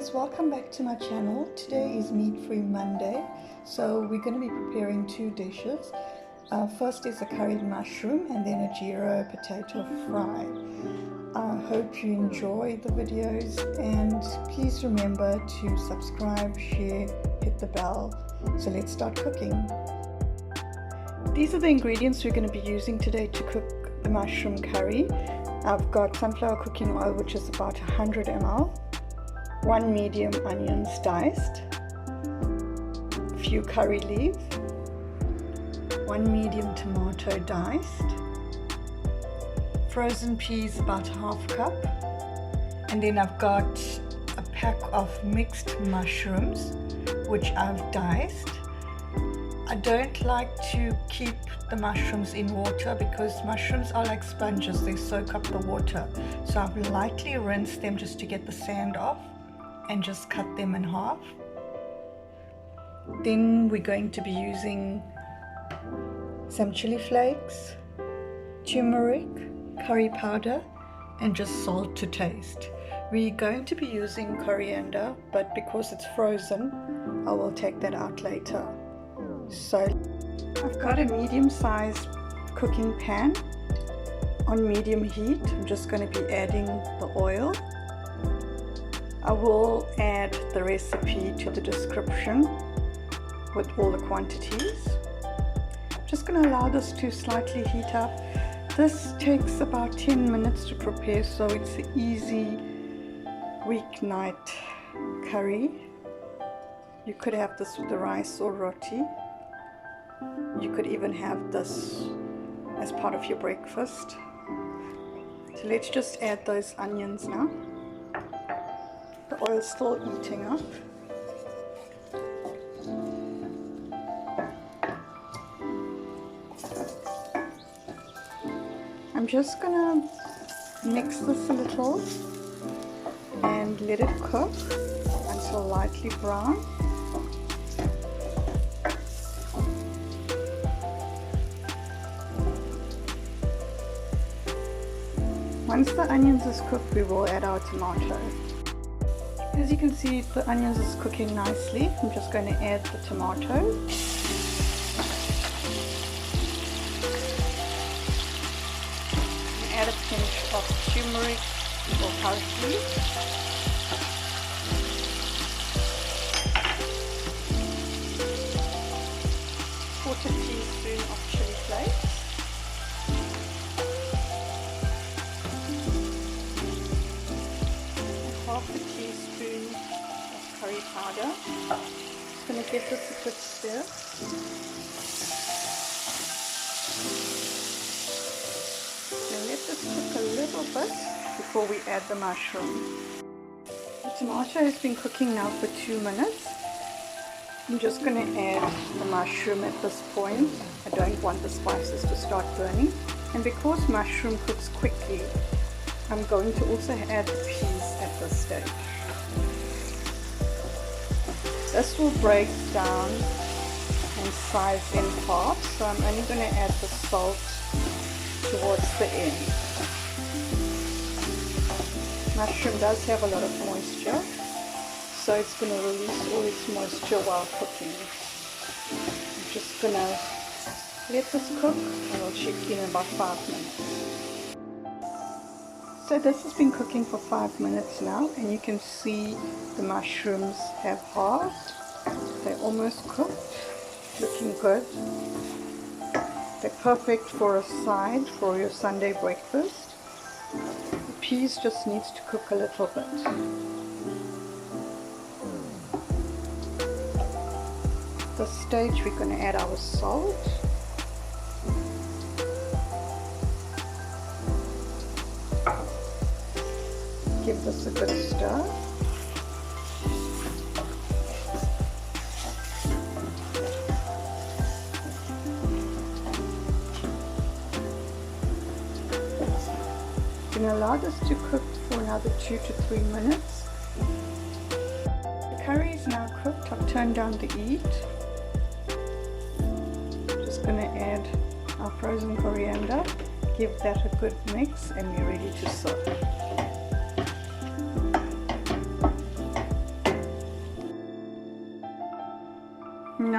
guys, welcome back to my channel. Today is Meat-Free Monday, so we're going to be preparing two dishes. First is a curried mushroom and then a Jeera potato fry. I hope you enjoy the videos and please remember to subscribe, share, hit the bell. So let's start cooking. These are the ingredients we're going to be using today to cook the mushroom curry. I've got sunflower cooking oil, which is about 100 ml, 1 medium onions diced, a few curry leaves, 1 medium tomato diced, frozen peas about ½ cup, and then I've got a pack of mixed mushrooms which I've diced. I don't like to keep the mushrooms in water because mushrooms are like sponges, they soak up the water. So I've lightly rinsed them just to get the sand off and just cut them in half. Then we're going to be using some chili flakes, turmeric, curry powder, and just salt to taste. We're going to be using coriander, but because it's frozen, I will take that out later. So I've got a medium-sized cooking pan on medium heat. I'm just going to be adding the oil. I will add the recipe to the description with all the quantities. I'm just going to allow this to slightly heat up. This takes about 10 minutes to prepare, so it's an easy weeknight curry. You could have this with the rice or roti. You could even have this as part of your breakfast. So let's just add those onions now. The oil's still heating up. I'm just gonna mix this a little and let it cook until lightly brown. Once the onions is cooked, we will add our tomato. As you can see, the onions is cooking nicely. I'm just going to add the tomato. Add a pinch of turmeric or parsley. Quarter teaspoon of chili flakes. Half a teaspoon of curry powder. Just going to give this a good stir. Now let this cook a little bit before we add the mushroom. The tomato has been cooking now for 2 minutes. I'm just going to add the mushroom at this point. I don't want the spices to start burning. And because mushroom cooks quickly, I'm going to also add the peas at this stage. This will break down and size in parts, so I'm only going to add the salt towards the end. Mushroom does have a lot of moisture, so it's going to release all its moisture while cooking. I'm just going to let this cook and I'll check in about 5 minutes. So this has been cooking for 5 minutes now, and you can see the mushrooms have halved. They're almost cooked, looking good. They're perfect for a side for your Sunday breakfast. The peas just needs to cook a little bit. At this stage we're going to add our salt. Give this a good stir. You can allow this to cook for another 2 to 3 minutes. The curry is now cooked. I've turned down the heat. Just going to add our frozen coriander. Give that a good mix and we're ready to serve.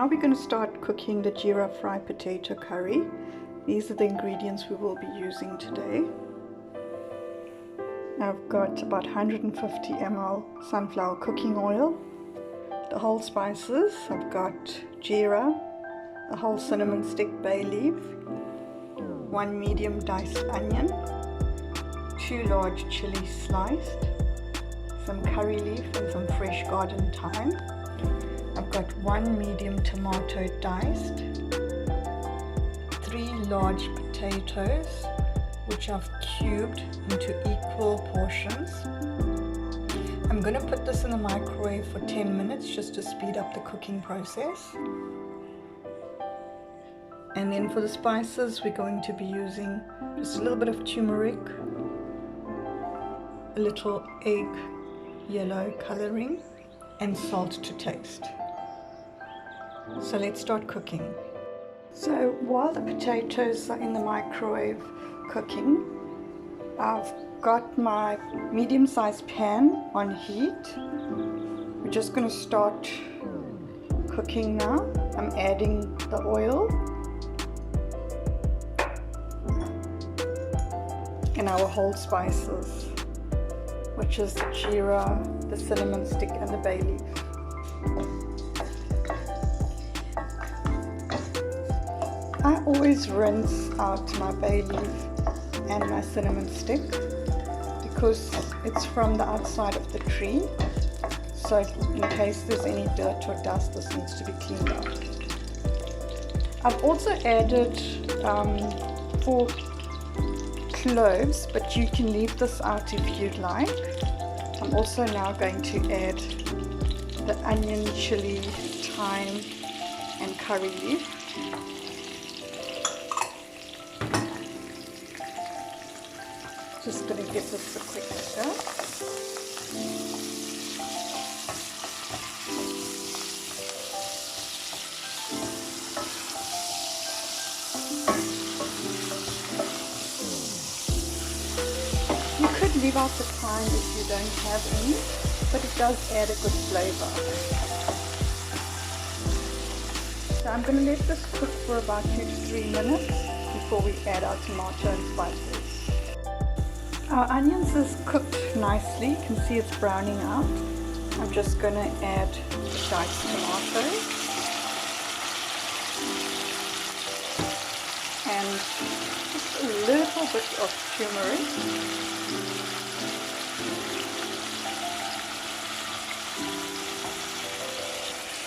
now we're going to start cooking the Jeera fried potato curry. These are the ingredients we will be using today. I've got about 150 ml sunflower cooking oil, the whole spices. I've got Jeera, a whole cinnamon stick bay leaf, 1 medium diced onion, 2 large chillies sliced, some curry leaf and some fresh garden thyme. I've got 1 medium tomato diced, 3 large potatoes which I've cubed into equal portions. I'm going to put this in the microwave for 10 minutes just to speed up the cooking process. And then for the spices, we're going to be using just a little bit of turmeric, a little egg yellow coloring, and salt to taste. So let's start cooking. So while the potatoes are in the microwave cooking, I've got my medium-sized pan on heat. We're just going to start cooking now. I'm adding the oil and our whole spices, which is the Jeera, the cinnamon stick and the bay leaf. I always rinse out my bay leaf and my cinnamon stick because it's from the outside of the tree, so in case there's any dirt or dust, this needs to be cleaned out. I've also added 4 cloves, but you can leave this out if you'd like. I'm also now going to add the onion, chilli, thyme and curry leaf. Just going to give this a quick stir. You could leave out the thyme if you don't have any, but it does add a good flavor. So I'm going to let this cook for about 2 to 3 minutes before we add our tomato and spices. Our onions is cooked nicely. You can see it's browning out. I'm just going to add the diced tomato and just a little bit of turmeric.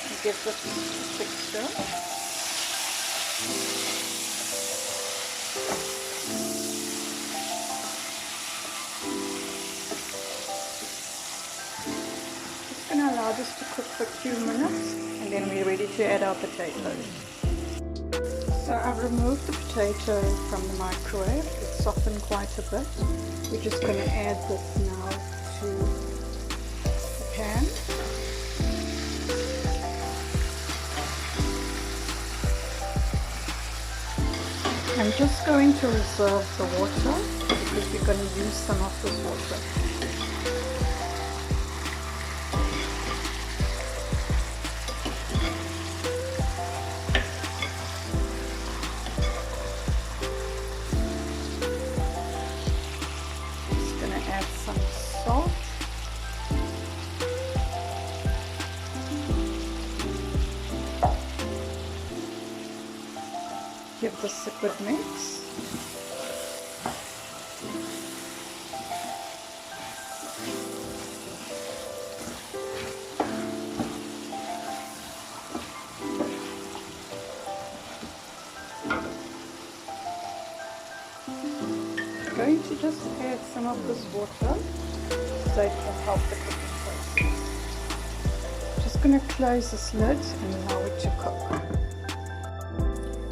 And give this a quick stir. Allow this to cook for 2 minutes and then we're ready to add our potatoes. So I've removed the potato from the microwave. It's softened quite a bit. We're just going to add this now to the pan. I'm just going to reserve the water because we're going to use some of this water. Add some salt, give this a good mix. I'm going to just add some of this water so it can help the cooking process. Just going to close this lid and allow it to cook.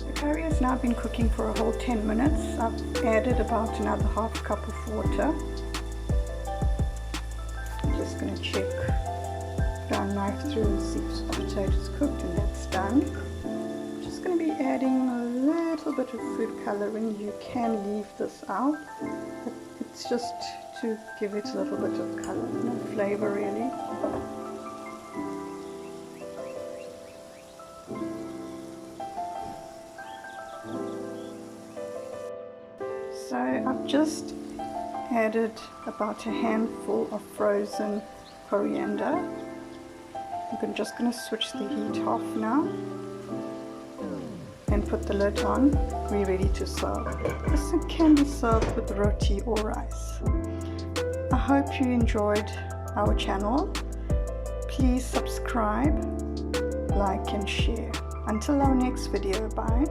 The curry has now been cooking for a whole 10 minutes. I've added about another half cup of water. I'm just going to check, put our knife through and see if the potatoes cooked, and that's done. I'm just going to be adding a little bit of food coloring. You can leave this out, but it's just to give it a little bit of color, no flavor really. So I've just added about a handful of frozen coriander. I'm just going to switch the heat off now and put the lid on. We're ready to serve. This can be served with roti or rice. I hope you enjoyed our channel. Please subscribe, like and share. Until our next video, bye.